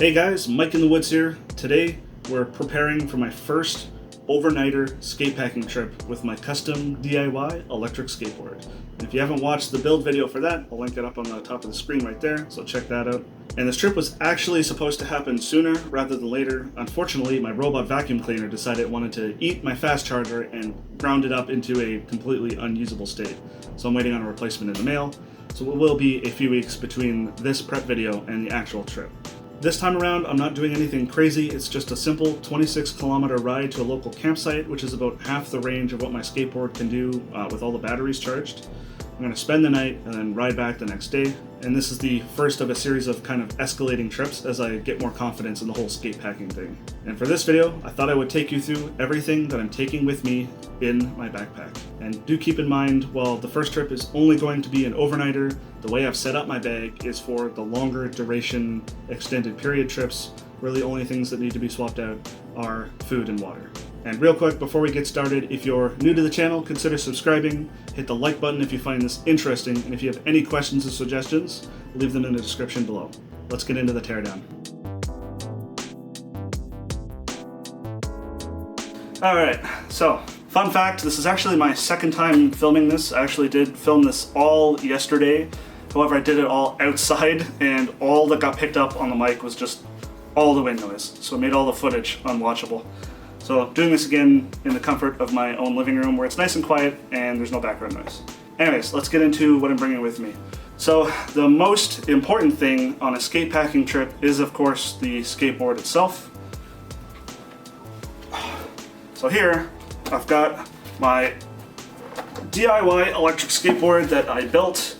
Hey guys, Mike in the Woods here. Today we're preparing for my first overnighter skatepacking trip with my custom DIY electric skateboard. And if you haven't watched the build video for that, I'll link it up on the top of the screen right there, so check that out. And this trip was actually supposed to happen sooner rather than later. Unfortunately, my robot vacuum cleaner decided it wanted to eat my fast charger and ground it up into a completely unusable state. So I'm waiting on a replacement in the mail. So it will be a few weeks between this prep video and the actual trip. This time around, I'm not doing anything crazy. It's just a simple 26-kilometer ride to a local campsite, which is about half the range of what my skateboard can do with all the batteries charged. I'm going to spend the night and then ride back the next day. And this is the first of a series of kind of escalating trips as I get more confidence in the whole skatepacking thing. And for this video, I thought I would take you through everything that I'm taking with me in my backpack. And do keep in mind, while the first trip is only going to be an overnighter, the way I've set up my bag is for the longer duration, extended period trips, where the only things that need to be swapped out are food and water. And real quick, before we get started, if you're new to the channel, consider subscribing, hit the like button if you find this interesting, and if you have any questions or suggestions, leave them in the description below. Let's get into the teardown. Alright, so fun fact, this is actually my second time filming this. I actually did film this all yesterday. However, I did it all outside, and all that got picked up on the mic was just all the wind noise. So it made all the footage unwatchable. So doing this again in the comfort of my own living room where it's nice and quiet and there's no background noise. Anyways, let's get into what I'm bringing with me. So the most important thing on a skatepacking trip is, of course, the skateboard itself. So here, I've got my DIY electric skateboard that I built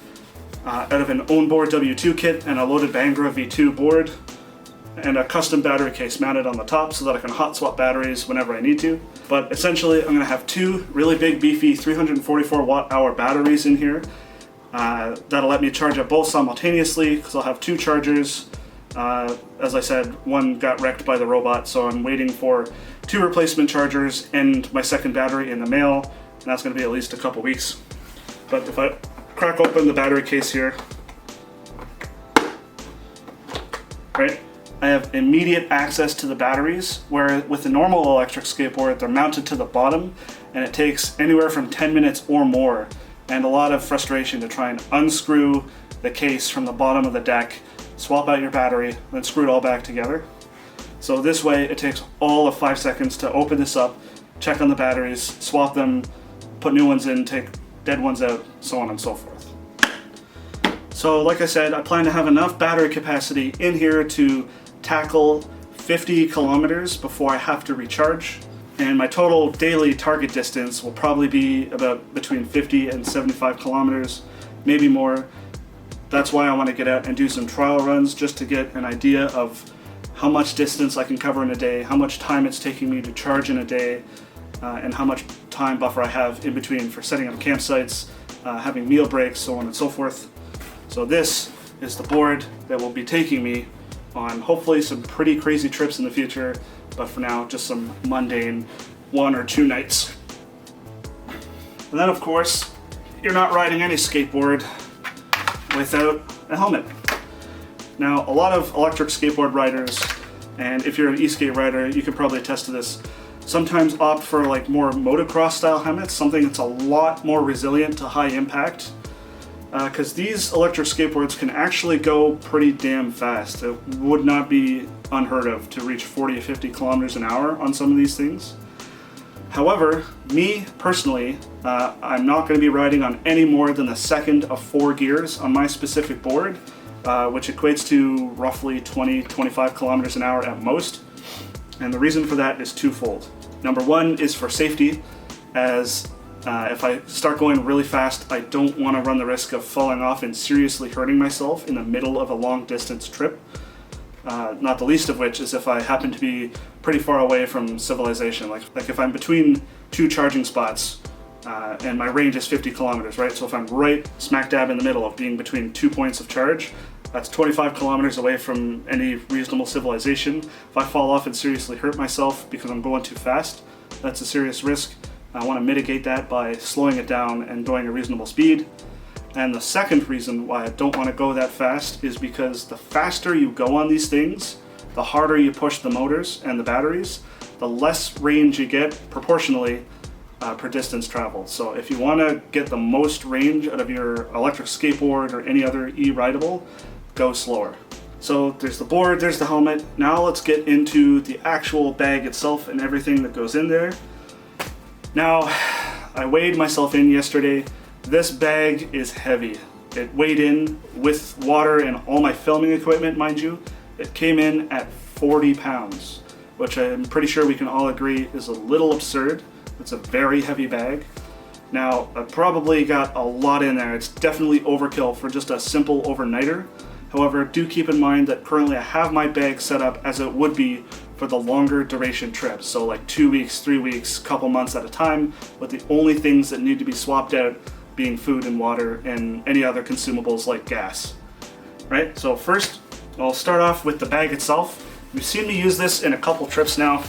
out of an onboard W2 kit and a loaded Bangra V2 board, and a custom battery case mounted on the top so that I can hot swap batteries whenever I need to. But essentially, I'm going to have two really big beefy 344 watt hour batteries in here. That'll let me charge up both simultaneously because I'll have two chargers. As I said, one got wrecked by the robot, so I'm waiting for two replacement chargers and my second battery in the mail, and that's going to be at least a couple weeks. But if I crack open the battery case here, right, I have immediate access to the batteries, where with the normal electric skateboard, they're mounted to the bottom, and it takes anywhere from 10 minutes or more, and a lot of frustration to try and unscrew the case from the bottom of the deck, swap out your battery, then screw it all back together. So this way, it takes all of 5 seconds to open this up, check on the batteries, swap them, put new ones in, take dead ones out, so on and so forth. So like I said, I plan to have enough battery capacity in here to tackle 50 kilometers before I have to recharge, and my total daily target distance will probably be about between 50 and 75 kilometers, maybe more. That's why I want to get out and do some trial runs just to get an idea of how much distance I can cover in a day, how much time it's taking me to charge in a day, and how much time buffer I have in between for setting up campsites, having meal breaks, so on and so forth. So this is the board that will be taking me on hopefully some pretty crazy trips in the future, but for now, just some mundane 1 or 2 nights. And then of course, you're not riding any skateboard without a helmet. Now, a lot of electric skateboard riders, and if you're an e-skate rider, you could probably attest to this, sometimes opt for like more motocross style helmets, something that's a lot more resilient to high impact. Because these electric skateboards can actually go pretty damn fast. It would not be unheard of to reach 40 to 50 kilometers an hour on some of these things. However, me personally, I'm not going to be riding on any more than the second of 4 gears on my specific board, which equates to roughly 20-25 kilometers an hour at most. And the reason for that is twofold. Number one is for safety, as if I start going really fast, I don't want to run the risk of falling off and seriously hurting myself in the middle of a long distance trip. Not the least of which is if I happen to be pretty far away from civilization. Like if I'm between 2 charging spots and my range is 50 kilometers, right? So if I'm right smack dab in the middle of being between 2 points of charge, that's 25 kilometers away from any reasonable civilization. If I fall off and seriously hurt myself because I'm going too fast, that's a serious risk. I want to mitigate that by slowing it down and going a reasonable speed. And the second reason why I don't want to go that fast is because the faster you go on these things, the harder you push the motors and the batteries, the less range you get proportionally per distance traveled. So if you want to get the most range out of your electric skateboard or any other e-rideable, go slower. So there's the board, there's the helmet. Now let's get into the actual bag itself and everything that goes in there. Now, I weighed myself in yesterday. This bag is heavy. It weighed in with water and all my filming equipment, mind you. It came in at 40 pounds, which I'm pretty sure we can all agree is a little absurd. It's a very heavy bag. Now, I probably got a lot in there. It's definitely overkill for just a simple overnighter. However, do keep in mind that currently I have my bag set up as it would be for the longer duration trips. So like 2 weeks, 3 weeks, couple months at a time, with the only things that need to be swapped out being food and water and any other consumables like gas. Right? So first, I'll start off with the bag itself. You've seen me use this in a couple trips now.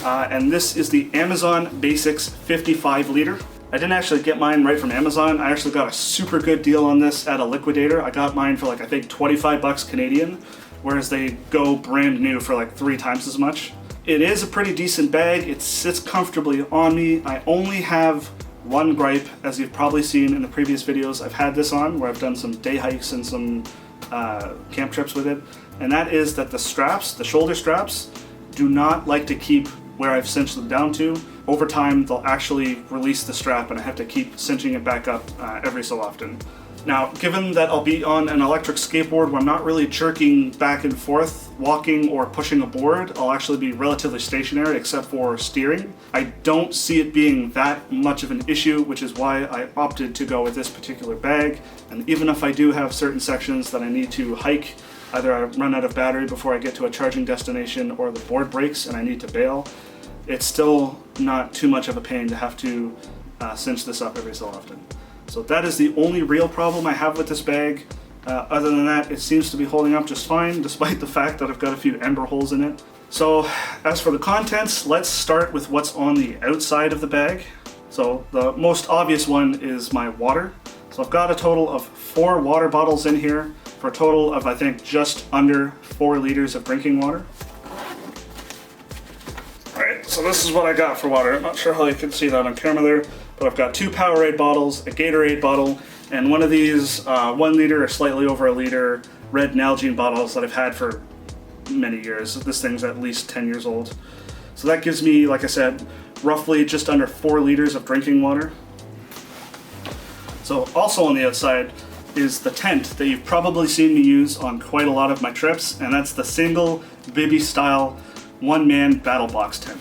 And this is the Amazon Basics 55 liter. I didn't actually get mine right from Amazon. I actually got a super good deal on this at a liquidator. I got mine for like, I think 25 bucks Canadian, whereas they go brand new for like 3 times as much. It is a pretty decent bag. It sits comfortably on me. I only have one gripe, as you've probably seen in the previous videos I've had this on, where I've done some day hikes and some camp trips with it. And that is that the straps, the shoulder straps, do not like to keep where I've cinched them down to. Over time, they'll actually release the strap and I have to keep cinching it back up every so often. Now, given that I'll be on an electric skateboard where I'm not really jerking back and forth, walking or pushing a board, I'll actually be relatively stationary except for steering. I don't see it being that much of an issue, which is why I opted to go with this particular bag. And even if I do have certain sections that I need to hike, either I run out of battery before I get to a charging destination or the board breaks and I need to bail, it's still not too much of a pain to have to cinch this up every so often. So that is the only real problem I have with this bag. Other than that, it seems to be holding up just fine, despite the fact that I've got a few ember holes in it. So as for the contents, let's start with what's on the outside of the bag. So the most obvious one is my water. So I've got a total of 4 water bottles in here for a total of, I think, just under 4 liters of drinking water. Alright, so this is what I got for water. I'm not sure how you can see that on camera there, but I've got 2 Powerade bottles, a Gatorade bottle, and one of these 1 liter or slightly over a liter red Nalgene bottles that I've had for many years. This thing's at least 10 years old. So that gives me, like I said, roughly just under 4 liters of drinking water. So also on the outside is the tent that you've probably seen me use on quite a lot of my trips, and that's the single bivy style 1-man battle box tent.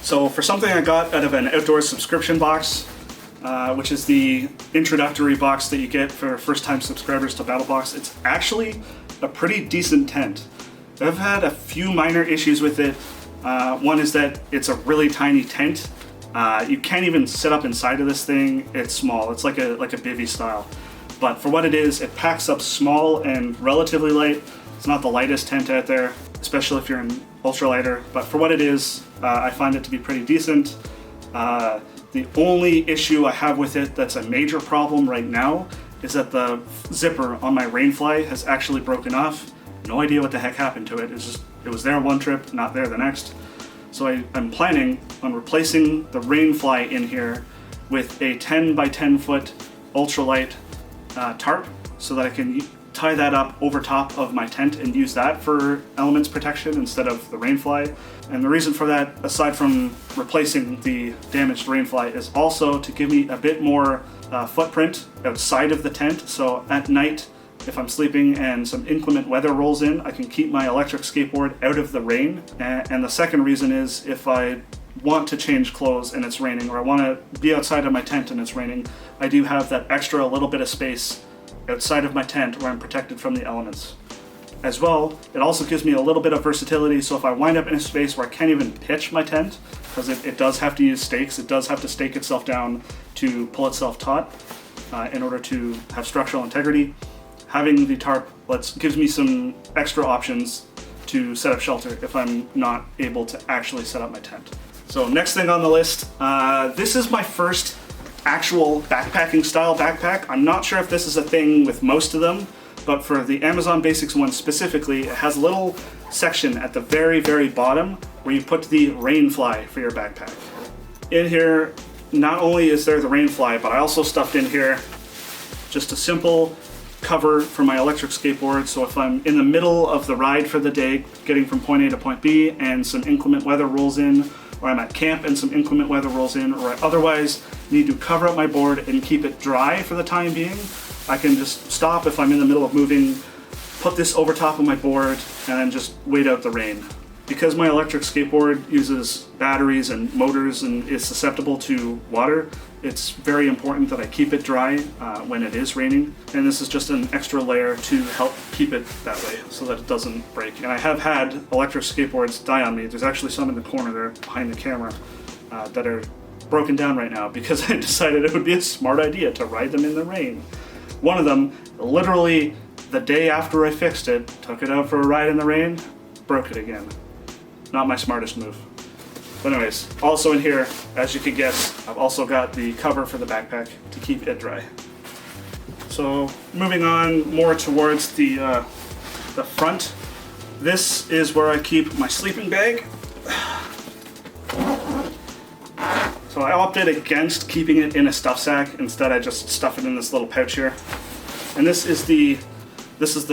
So for something I got out of an outdoor subscription box, which is the introductory box that you get for first-time subscribers to BattleBox, it's actually a pretty decent tent. I've had a few minor issues with it. One is that it's a really tiny tent. You can't even sit up inside of this thing. It's small. It's like a bivy style. But for what it is, it packs up small and relatively light. It's not the lightest tent out there, especially if you're an ultralighter. But for what it is, I find it to be pretty decent. The only issue I have with it that's a major problem right now is that the zipper on my Rainfly has actually broken off. No idea what the heck happened to it. It was there one trip, not there the next. So I'm planning on replacing the Rainfly in here with a 10 by 10 foot ultralight tarp so that I can tie that up over top of my tent and use that for elements protection instead of the Rainfly. And the reason for that, aside from replacing the damaged Rainfly, is also to give me a bit more footprint outside of the tent. So at night, if I'm sleeping and some inclement weather rolls in, I can keep my electric skateboard out of the rain. And the second reason is if I want to change clothes and it's raining, or I want to be outside of my tent and it's raining, I do have that extra little bit of space outside of my tent where I'm protected from the elements. As well, it also gives me a little bit of versatility, so if I wind up in a space where I can't even pitch my tent, because it does have to use stakes, it does have to stake itself down to pull itself taut in order to have structural integrity, having the tarp gives me some extra options to set up shelter if I'm not able to actually set up my tent. So next thing on the list, this is my first actual backpacking style backpack. I'm not sure if this is a thing with most of them, but for the Amazon Basics one specifically, it has a little section at the very, very bottom where you put the rain fly for your backpack. In here, not only is there the rain fly, but I also stuffed in here just a simple cover for my electric skateboard. So if I'm in the middle of the ride for the day, getting from point A to point B, and some inclement weather rolls in, or I'm at camp and some inclement weather rolls in, or I otherwise need to cover up my board and keep it dry for the time being, I can just stop if I'm in the middle of moving, put this over top of my board, and then just wait out the rain. Because my electric skateboard uses batteries and motors and is susceptible to water, it's very important that I keep it dry when it is raining. And this is just an extra layer to help keep it that way so that it doesn't break. And I have had electric skateboards die on me. There's actually some in the corner there behind the camera that are broken down right now because I decided it would be a smart idea to ride them in the rain. One of them, literally the day after I fixed it, took it out for a ride in the rain, broke it again. Not my smartest move. But anyways, also in here, as you can guess, I've also got the cover for the backpack to keep it dry. So moving on more towards the front, this is where I keep my sleeping bag. So I opted against keeping it in a stuff sack. Instead, I just stuff it in this little pouch here. And this is the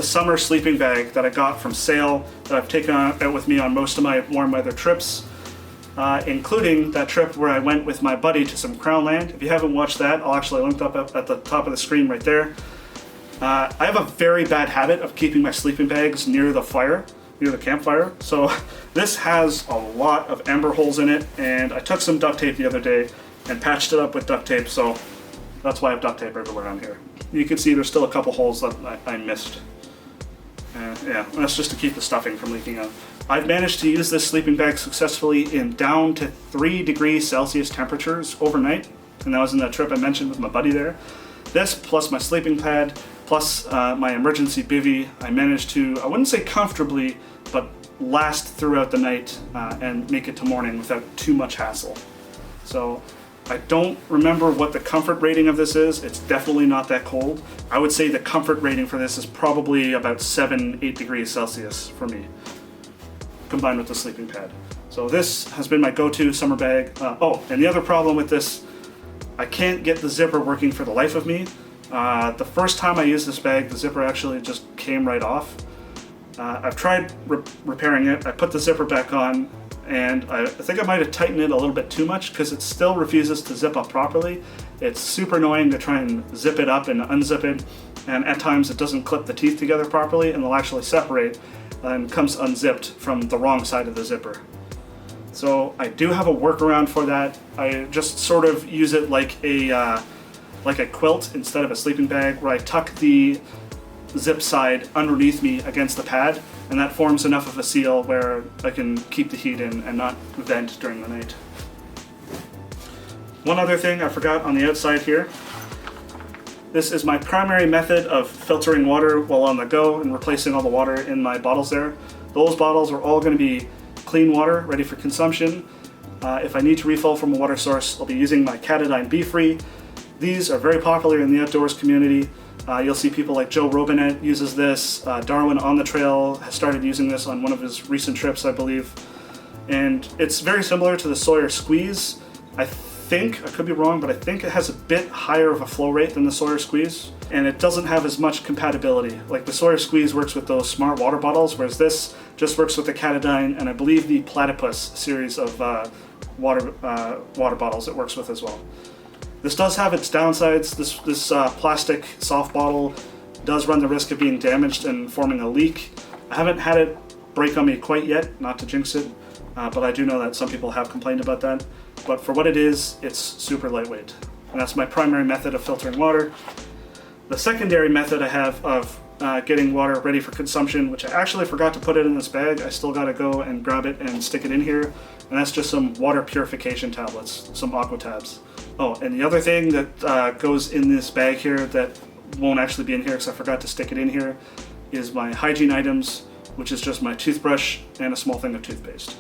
summer sleeping bag that I got from sale that I've taken out with me on most of my warm weather trips, including that trip where I went with my buddy to some Crown Land. If you haven't watched that, I'll actually link up at the top of the screen right there. I have a very bad habit of keeping my sleeping bags near the fire, near the campfire. So this has a lot of amber holes in it, and I took some duct tape the other day and patched it up with duct tape, so that's why I have duct tape everywhere on here. You can see there's still a couple holes that I missed. Yeah, that's just to keep the stuffing from leaking out. I've managed to use this sleeping bag successfully in down to 3 degrees Celsius temperatures overnight, and that was in that trip I mentioned with my buddy there. This, plus my sleeping pad, plus my emergency bivvy, I managed to, I wouldn't say comfortably, but last throughout the night and make it to morning without too much hassle. So I don't remember what the comfort rating of this is. It's definitely not that cold. I would say the comfort rating for this is probably about 7-8 degrees Celsius for me, combined with the sleeping pad. So this has been my go-to summer bag. Oh, and the other problem with this, I can't get the zipper working for the life of me. The first time I used this bag, the zipper actually just came right off. I've tried repairing it. I put the zipper back on, and I think I might have tightened it a little bit too much because it still refuses to zip up properly. It's super annoying to try and zip it up and unzip it, and at times it doesn't clip the teeth together properly and they'll actually separate and comes unzipped from the wrong side of the zipper. So I do have a workaround for that. I just sort of use it like a quilt instead of a sleeping bag, where I tuck the zip side underneath me against the pad, and that forms enough of a seal where I can keep the heat in and not vent during the night. One other thing I forgot on the outside here. This is my primary method of filtering water while on the go and replacing all the water in my bottles there. Those bottles are all going to be clean water, ready for consumption. If I need to refill from a water source, I'll be using my Katadyn Be Free. These are very popular in the outdoors community. You'll see people like Joe Robinet uses this. Darwin on the Trail has started using this on one of his recent trips, I believe. And it's very similar to the Sawyer Squeeze. I could be wrong, but I think it has a bit higher of a flow rate than the Sawyer Squeeze. And it doesn't have as much compatibility. Like the Sawyer Squeeze works with those smart water bottles, whereas this just works with the Katadyn and I believe the Platypus series of water bottles it works with as well. This does have its downsides. This plastic soft bottle does run the risk of being damaged and forming a leak. I haven't had it break on me quite yet, not to jinx it, but I do know that some people have complained about that. But for what it is, it's super lightweight. And that's my primary method of filtering water. The secondary method I have of getting water ready for consumption, which I actually forgot to put it in this bag. I still gotta go and grab it and stick it in here. And that's just some water purification tablets, some aqua tabs. Oh, and the other thing that goes in this bag here that won't actually be in here because I forgot to stick it in here is my hygiene items, which is just my toothbrush and a small thing of toothpaste.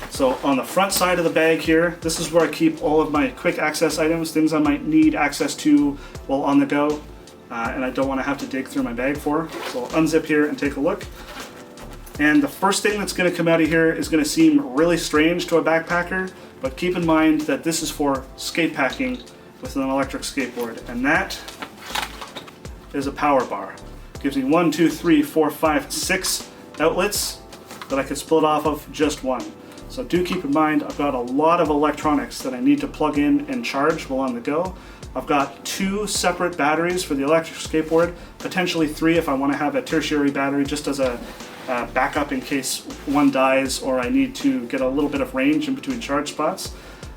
So on the front side of the bag here, this is where I keep all of my quick access items, things I might need access to while on the go. and I don't want to have to dig through my bag for. So I'll unzip here and take a look. And the first thing that's going to come out of here is going to seem really strange to a backpacker, but keep in mind that this is for skate packing with an electric skateboard, and that is a power bar. It gives me 1, 2, 3, 4, 5, 6 outlets that I could split off of just one. So do keep in mind, I've got a lot of electronics that I need to plug in and charge while on the go. I've got 2 separate batteries for the electric skateboard, potentially 3 if I want to have a tertiary battery just as a backup in case one dies or I need to get a little bit of range in between charge spots.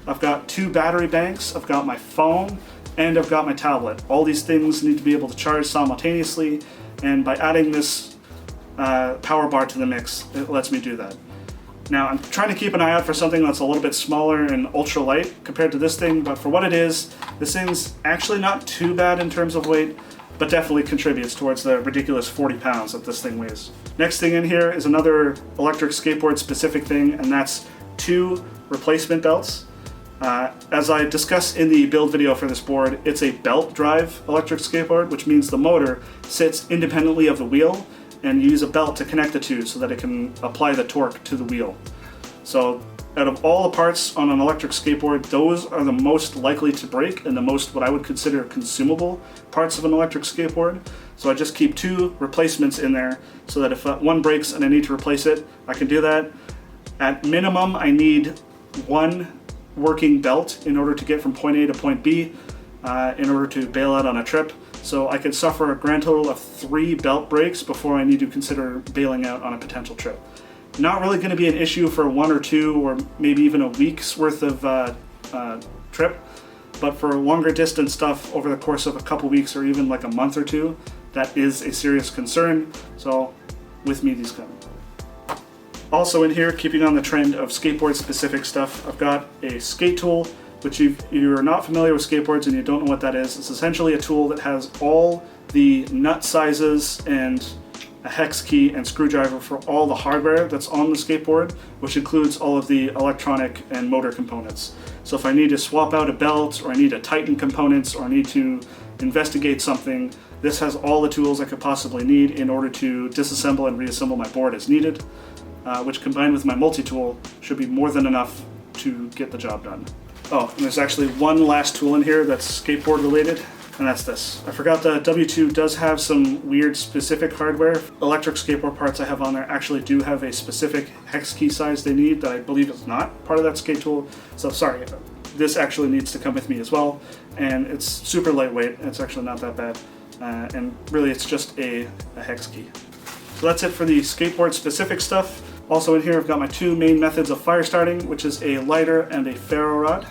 I've got 2 battery banks, I've got my phone, and I've got my tablet. All these things need to be able to charge simultaneously, and by adding this power bar to the mix, it lets me do that. Now I'm trying to keep an eye out for something that's a little bit smaller and ultra light compared to this thing, but for what it is, this thing's actually not too bad in terms of weight, but definitely contributes towards the ridiculous 40 pounds that this thing weighs. Next thing in here is another electric skateboard specific thing, and that's 2 replacement belts. As I discussed in the build video for this board, it's a belt drive electric skateboard, which means the motor sits independently of the wheel, and you use a belt to connect the two so that it can apply the torque to the wheel. So out of all the parts on an electric skateboard, those are the most likely to break and the most what I would consider consumable parts of an electric skateboard. So I just keep 2 replacements in there so that if one breaks and I need to replace it, I can do that. At minimum, I need 1 working belt in order to get from point A to point B in order to bail out on a trip. So I could suffer a grand total of 3 belt breaks before I need to consider bailing out on a potential trip. Not really going to be an issue for 1 or 2 or maybe even a week's worth of trip, but for longer distance stuff over the course of a couple weeks or even like a month or 2, that is a serious concern. So with me these come. Also in here, keeping on the trend of skateboard specific stuff, I've got a skate tool, which if you're not familiar with skateboards and you don't know what that is, it's essentially a tool that has all the nut sizes and a hex key and screwdriver for all the hardware that's on the skateboard, which includes all of the electronic and motor components. So if I need to swap out a belt, or I need to tighten components, or I need to investigate something, this has all the tools I could possibly need in order to disassemble and reassemble my board as needed, which combined with my multi-tool should be more than enough to get the job done. Oh, and there's actually one last tool in here that's skateboard related, and that's this. I forgot the W2 does have some weird specific hardware. Electric skateboard parts I have on there actually do have a specific hex key size they need that I believe is not part of that skate tool. So sorry, this actually needs to come with me as well, and it's super lightweight. It's actually not that bad, and really it's just a hex key. So that's it for the skateboard specific stuff. Also in here I've got my 2 main methods of fire starting, which is a lighter and a ferro rod.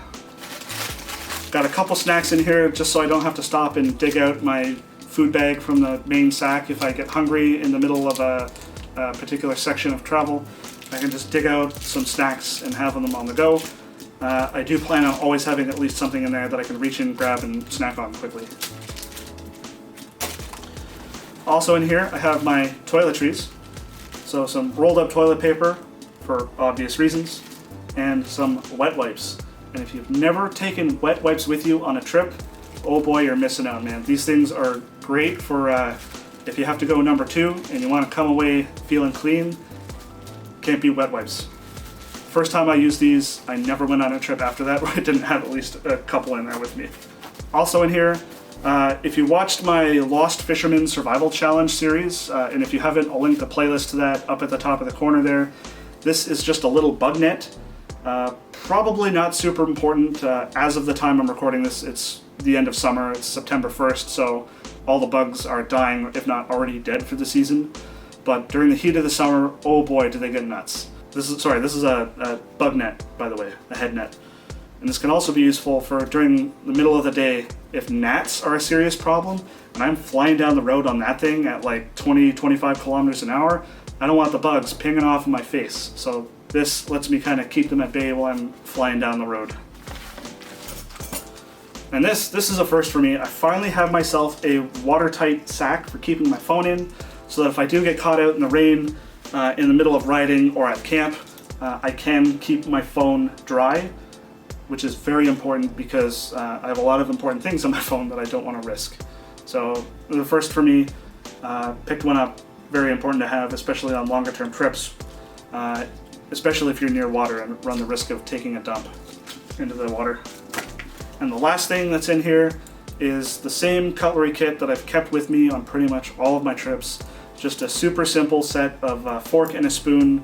Got a couple snacks in here just so I don't have to stop and dig out my food bag from the main sack if I get hungry in the middle of a particular section of travel. I can just dig out some snacks and have them on the go. I do plan on always having at least something in there that I can reach in, grab, and snack on quickly. Also in here I have my toiletries. So some rolled up toilet paper for obvious reasons, and some wet wipes. And if you've never taken wet wipes with you on a trip, oh boy, you're missing out, man. These things are great for if you have to go number 2 and you want to come away feeling clean. Can't beat wet wipes. First time I used these, I never went on a trip after that where I didn't have at least a couple in there with me. Also in here, if you watched my Lost Fisherman Survival Challenge series, and if you haven't, I'll link the playlist to that up at the top of the corner there. This is just a little bug net. Probably not super important. As of the time I'm recording this, it's the end of summer. It's September 1st, so all the bugs are dying, if not already dead for the season. But during the heat of the summer, oh boy, do they get nuts. This is a bug net, by the way, a head net. And this can also be useful for during the middle of the day if gnats are a serious problem and I'm flying down the road on that thing at like 20-25 kilometers an hour. I don't want the bugs pinging off in my face. So this lets me kind of keep them at bay while I'm flying down the road. And this is a first for me. I finally have myself a watertight sack for keeping my phone in, so that if I do get caught out in the rain in the middle of riding or at camp, I can keep my phone dry, which is very important because I have a lot of important things on my phone that I don't want to risk. So the first for me, picked one up, very important to have, especially on longer term trips, especially if you're near water and run the risk of taking a dump into the water. And the last thing that's in here is the same cutlery kit that I've kept with me on pretty much all of my trips. Just a super simple set of a fork and a spoon,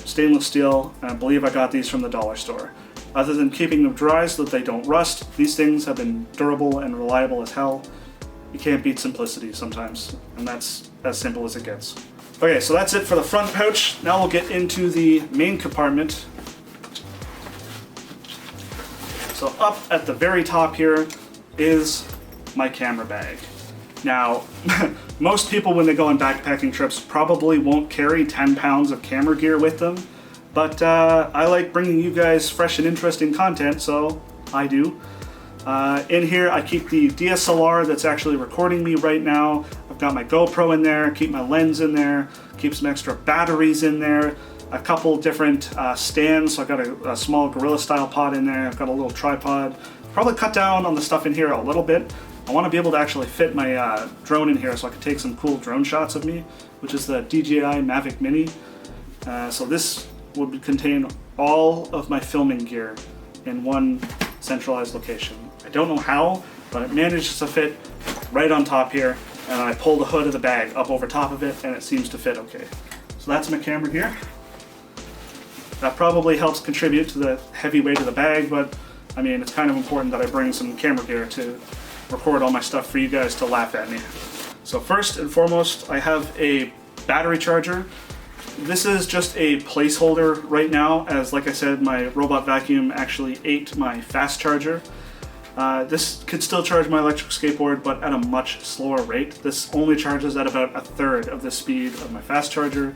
stainless steel, and I believe I got these from the dollar store. Other than keeping them dry so that they don't rust, these things have been durable and reliable as hell. You can't beat simplicity sometimes, and that's as simple as it gets. Okay, so that's it for the front pouch. Now we'll get into the main compartment. So up at the very top here is my camera bag. Now, most people when they go on backpacking trips probably won't carry 10 pounds of camera gear with them, but I like bringing you guys fresh and interesting content, so I do. In here I keep the DSLR that's actually recording me right now. I've got my GoPro in there, keep my lens in there, keep some extra batteries in there, a couple different stands, so I've got a small gorilla style pod in there, I've got a little tripod. Probably cut down on the stuff in here a little bit. I want to be able to actually fit my drone in here so I can take some cool drone shots of me, which is the DJI Mavic Mini. So this would contain all of my filming gear in one centralized location. I don't know how, but it manages to fit right on top here, and I pull the hood of the bag up over top of it and it seems to fit okay. So that's my camera here. That probably helps contribute to the heavy weight of the bag, but I mean, it's kind of important that I bring some camera gear to record all my stuff for you guys to laugh at me. So first and foremost, I have a battery charger. This is just a placeholder right now, as like I said, my robot vacuum actually ate my fast charger. This could still charge my electric skateboard, but at a much slower rate. This only charges at about 1/3 of the speed of my fast charger.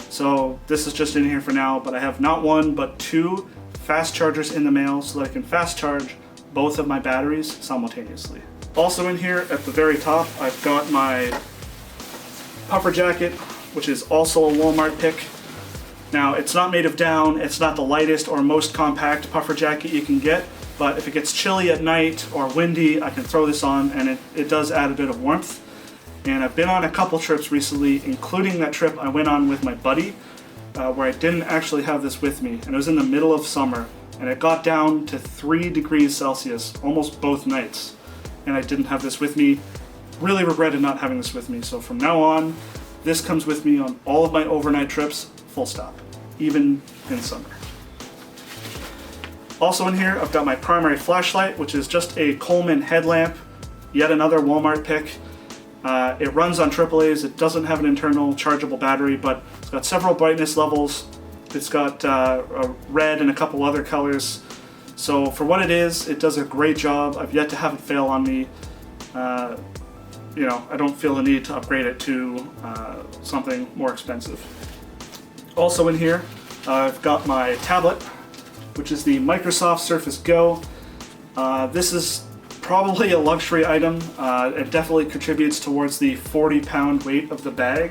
So this is just in here for now, but I have not one, but 2 fast chargers in the mail so that I can fast charge both of my batteries simultaneously. Also in here at the very top, I've got my puffer jacket, which is also a Walmart pick. Now, it's not made of down, it's not the lightest or most compact puffer jacket you can get, but if it gets chilly at night or windy, I can throw this on and it does add a bit of warmth. And I've been on a couple trips recently, including that trip I went on with my buddy, where I didn't actually have this with me, and it was in the middle of summer, and it got down to 3 degrees Celsius almost both nights, and I didn't have this with me. Really regretted not having this with me, so from now on, this comes with me on all of my overnight trips, full stop, even in summer. Also in here, I've got my primary flashlight, which is just a Coleman headlamp, yet another Walmart pick. It runs on AAA's, it doesn't have an internal chargeable battery, but it's got several brightness levels. It's got a red and a couple other colors. So for what it is, it does a great job. I've yet to have it fail on me. You know, I don't feel the need to upgrade it to something more expensive. Also in here, I've got my tablet, which is the Microsoft Surface Go. This is probably a luxury item. It definitely contributes towards the 40-pound weight of the bag.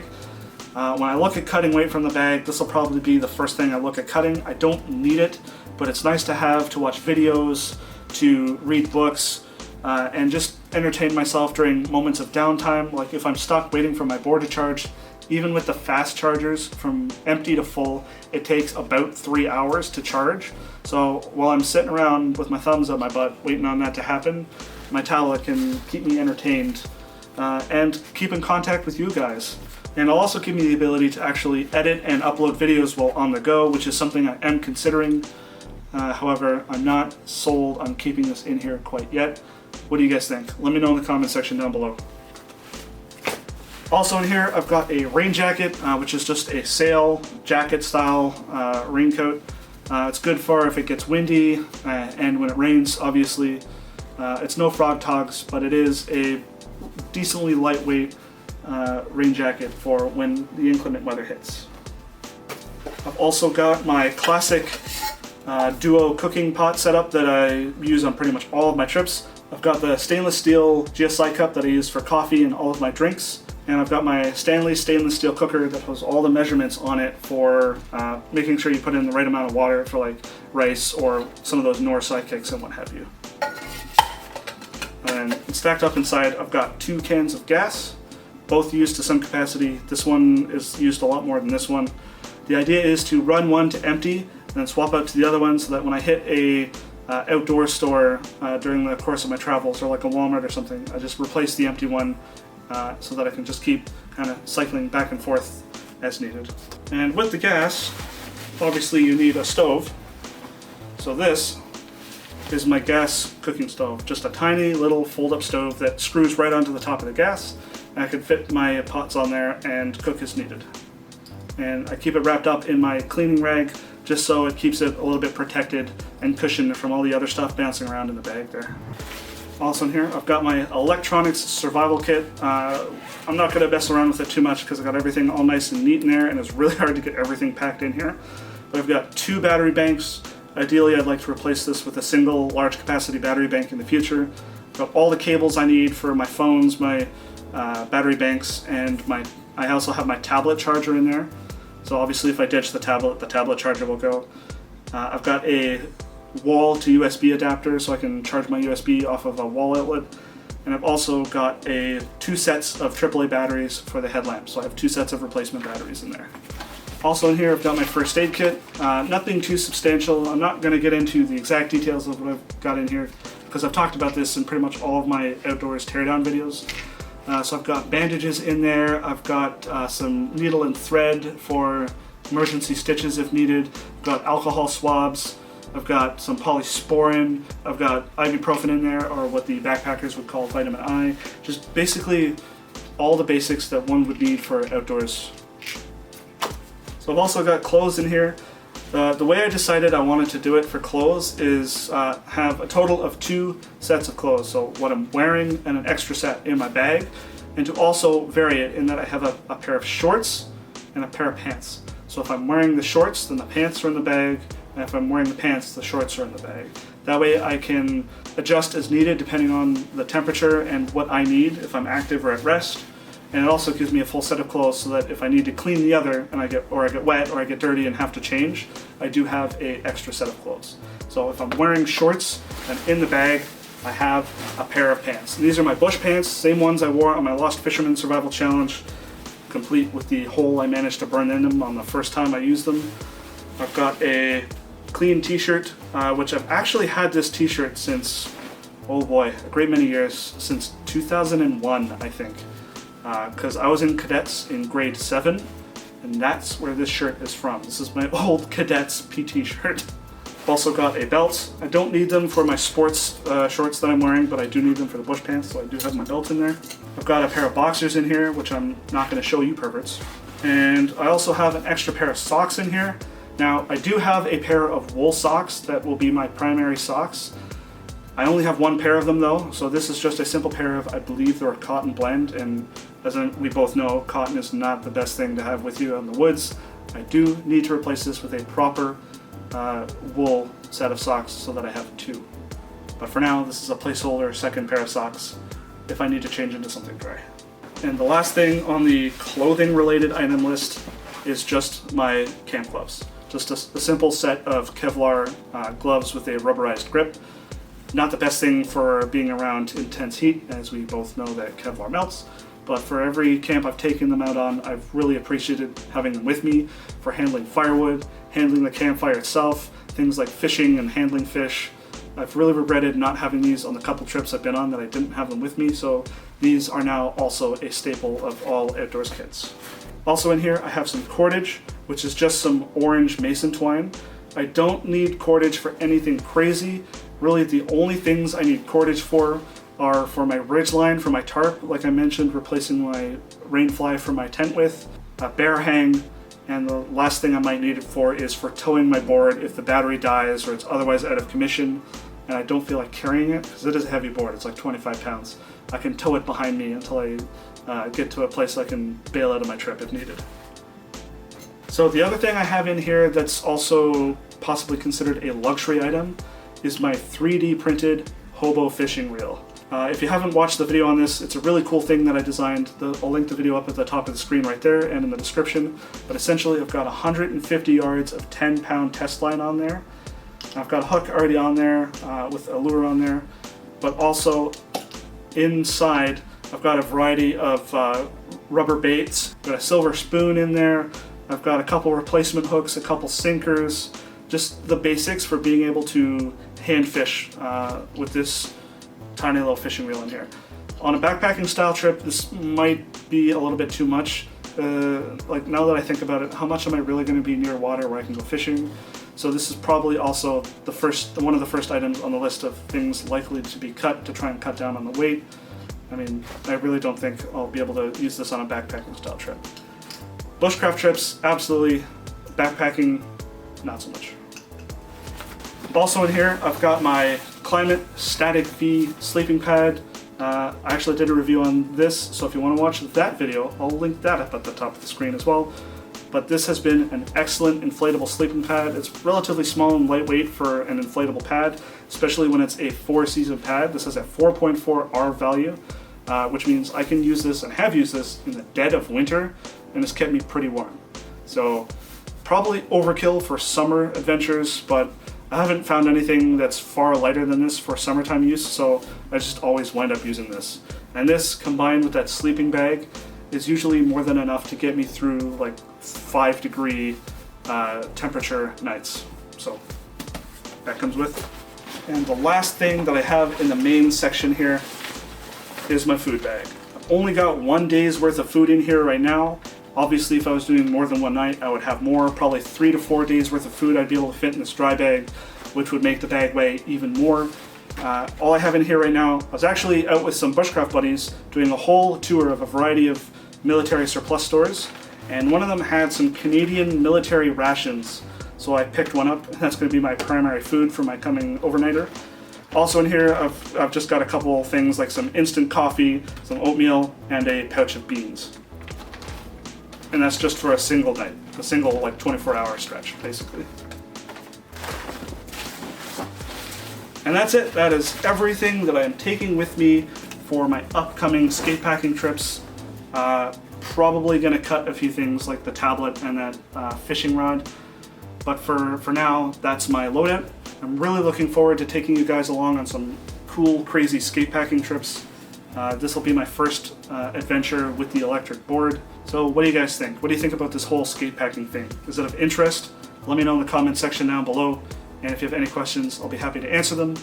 When I look at cutting weight from the bag, this will probably be the first thing I look at cutting. I don't need it, but it's nice to have to watch videos, to read books, and just entertain myself during moments of downtime. Like if I'm stuck waiting for my board to charge, even with the fast chargers from empty to full, it takes about 3 hours to charge. So while I'm sitting around with my thumbs up my butt waiting on that to happen, my tablet can keep me entertained and keep in contact with you guys. And it'll also give me the ability to actually edit and upload videos while on the go, which is something I am considering. However, I'm not sold on keeping this in here quite yet. What do you guys think? Let me know in the comment section down below. Also in here, I've got a rain jacket, which is just a sail jacket style raincoat. It's good for if it gets windy and when it rains, obviously. It's no frog togs, but it is a decently lightweight rain jacket for when the inclement weather hits. I've also got my classic duo cooking pot setup that I use on pretty much all of my trips. I've got the stainless steel GSI cup that I use for coffee and all of my drinks. And I've got my Stanley stainless steel cooker that has all the measurements on it for making sure you put in the right amount of water for like rice or some of those Sidekicks and what have you. And And stacked up inside, I've got 2 cans of gas, both used to some capacity. This one is used a lot more than this one. The idea is to run one to empty and then swap out to the other one so that when I hit a outdoor store during the course of my travels, or like a Walmart or something, I just replace the empty one so that I can just keep kind of cycling back and forth as needed. And with the gas, obviously you need a stove. So this is my gas cooking stove, just a tiny little fold-up stove that screws right onto the top of the gas, and I can fit my pots on there and cook as needed. And I keep it wrapped up in my cleaning rag just so it keeps it a little bit protected and cushioned from all the other stuff bouncing around in the bag there. Also in here, I've got my electronics survival kit. I'm not going to mess around with it too much because I got everything all nice and neat in there, and it's really hard to get everything packed in here. But I've got 2 battery banks. Ideally, I'd like to replace this with a single large capacity battery bank in the future. I've got all the cables I need for my phones, my battery banks, and I also have my tablet charger in there. So obviously if I ditch the tablet charger will go. I've got a wall to USB adapter so I can charge my USB off of a wall outlet. And I've also got 2 sets of AAA batteries for the headlamp. So I have 2 sets of replacement batteries in there. Also in here, I've got my first aid kit. Nothing too substantial. I'm not going to get into the exact details of what I've got in here because I've talked about this in pretty much all of my outdoors teardown videos. So I've got bandages in there. I've got some needle and thread for emergency stitches if needed. I've got alcohol swabs. I've got some polysporin. I've got ibuprofen in there, or what the backpackers would call vitamin I. Just basically all the basics that one would need for outdoors. So I've also got clothes in here. The way I decided I wanted to do it for clothes is have a total of 2 sets of clothes. So what I'm wearing and an extra set in my bag, and to also vary it in that I have a pair of shorts and a pair of pants. So if I'm wearing the shorts, then the pants are in the bag, and if I'm wearing the pants, the shorts are in the bag. That way I can adjust as needed depending on the temperature and what I need if I'm active or at rest. And it also gives me a full set of clothes so that if I need to clean the other and I get wet or I get dirty and have to change, I do have an extra set of clothes. So if I'm wearing shorts, then in the bag I have a pair of pants. And these are my bush pants, same ones I wore on my Lost Fisherman Survival Challenge, complete with the hole I managed to burn in them on the first time I used them. I've got a clean t-shirt, which I've actually had this t-shirt since, oh boy, a great many years, since 2001 I think. Because I was in cadets in grade 7, and that's where this shirt is from. This is my old cadets PT shirt. Also got a belt. I don't need them for my sports shorts that I'm wearing, but I do need them for the bush pants, so I do have my belt in there. I've got a pair of boxers in here, which I'm not going to show you perverts. And I also have an extra pair of socks in here. Now, I do have a pair of wool socks that will be my primary socks. I only have 1 pair of them though, so this is just a simple pair of, I believe they're a cotton blend, and as we both know, cotton is not the best thing to have with you in the woods. I do need to replace this with a proper wool set of socks so that I have 2. But for now, this is a placeholder second pair of socks if I need to change into something dry. And the last thing on the clothing related item list is just my camp gloves. Just a simple set of Kevlar gloves with a rubberized grip. Not the best thing for being around intense heat, as we both know that Kevlar melts, but for every camp I've taken them out on, I've really appreciated having them with me for handling firewood, handling the campfire itself, things like fishing and handling fish. I've really regretted not having these on the couple trips I've been on that I didn't have them with me, so these are now also a staple of all outdoors kits. Also in here I have some cordage, which is just some orange mason twine. I don't need cordage for anything crazy. Really the only things I need cordage for are for my ridge line for my tarp, like I mentioned, replacing my rainfly for my tent with, a bear hang, and the last thing I might need it for is for towing my board if the battery dies or it's otherwise out of commission and I don't feel like carrying it, because it is a heavy board, it's like 25 pounds. I can tow it behind me until I get to a place I can bail out of my trip if needed. So the other thing I have in here that's also possibly considered a luxury item is my 3D printed Hobo fishing reel. If you haven't watched the video on this, it's a really cool thing that I designed. I'll link the video up at the top of the screen right there and in the description. But essentially I've got 150 yards of 10-pound test line on there. I've got a hook already on there with a lure on there, but also Inside, I've got a variety of rubber baits. I've got a silver spoon in there. I've got a couple replacement hooks, a couple sinkers, just the basics for being able to hand fish with this tiny little fishing reel in here. On a backpacking style trip, this might be a little bit too much. Like now that I think about it, how much am I really going to be near water where I can go fishing? So this is probably also one of the first items on the list of things likely to be cut to try and cut down on the weight. I mean, I really don't think I'll be able to use this on a backpacking style trip. Bushcraft trips, absolutely. Backpacking, not so much. Also in here, I've got my Klymit Static V sleeping pad. I actually did a review on this, so if you want to watch that video, I'll link that up at the top of the screen as well. But this has been an excellent inflatable sleeping pad. It's relatively small and lightweight for an inflatable pad, especially when it's a 4-season pad. This has a 4.4 R value, which means I can use this and have used this in the dead of winter, and it's kept me pretty warm. So probably overkill for summer adventures, but I haven't found anything that's far lighter than this for summertime use, so I just always wind up using this. And this, combined with that sleeping bag, is usually more than enough to get me through like 5-degree temperature nights. So that comes with. And the last thing that I have in the main section here is my food bag. I've only got 1 day's worth of food in here right now. Obviously, if I was doing more than one night, I would have more, probably 3 to 4 days worth of food I'd be able to fit in this dry bag, which would make the bag weigh even more. All I have in here right now, I was actually out with some bushcraft buddies doing a whole tour of a variety of military surplus stores, and one of them had some Canadian military rations, so I picked one up, and that's going to be my primary food for my coming overnighter. Also in here, I've just got a couple things like some instant coffee, some oatmeal, and a pouch of beans. And that's just for a single night, a single like 24-hour stretch, basically. And that's it. That is everything that I am taking with me for my upcoming skatepacking trips. Probably going to cut a few things like the tablet and that fishing rod. But for now, that's my loadout. I'm really looking forward to taking you guys along on some cool, crazy skatepacking trips. This will be my first adventure with the electric board. So what do you guys think? What do you think about this whole skatepacking thing? Is it of interest? Let me know in the comment section down below. And if you have any questions, I'll be happy to answer them.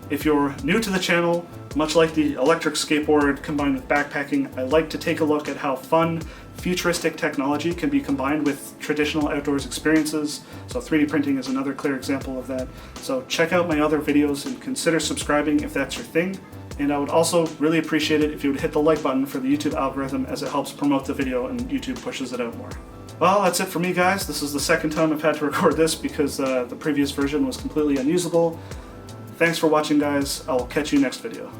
If you're new to the channel, much like the electric skateboard combined with backpacking, I like to take a look at how fun, futuristic technology can be combined with traditional outdoors experiences. So 3D printing is another clear example of that. So check out my other videos and consider subscribing if that's your thing. And I would also really appreciate it if you would hit the like button for the YouTube algorithm, as it helps promote the video and YouTube pushes it out more. Well, that's it for me, guys. This is the second time I've had to record this because the previous version was completely unusable. Thanks for watching, guys. I will catch you next video.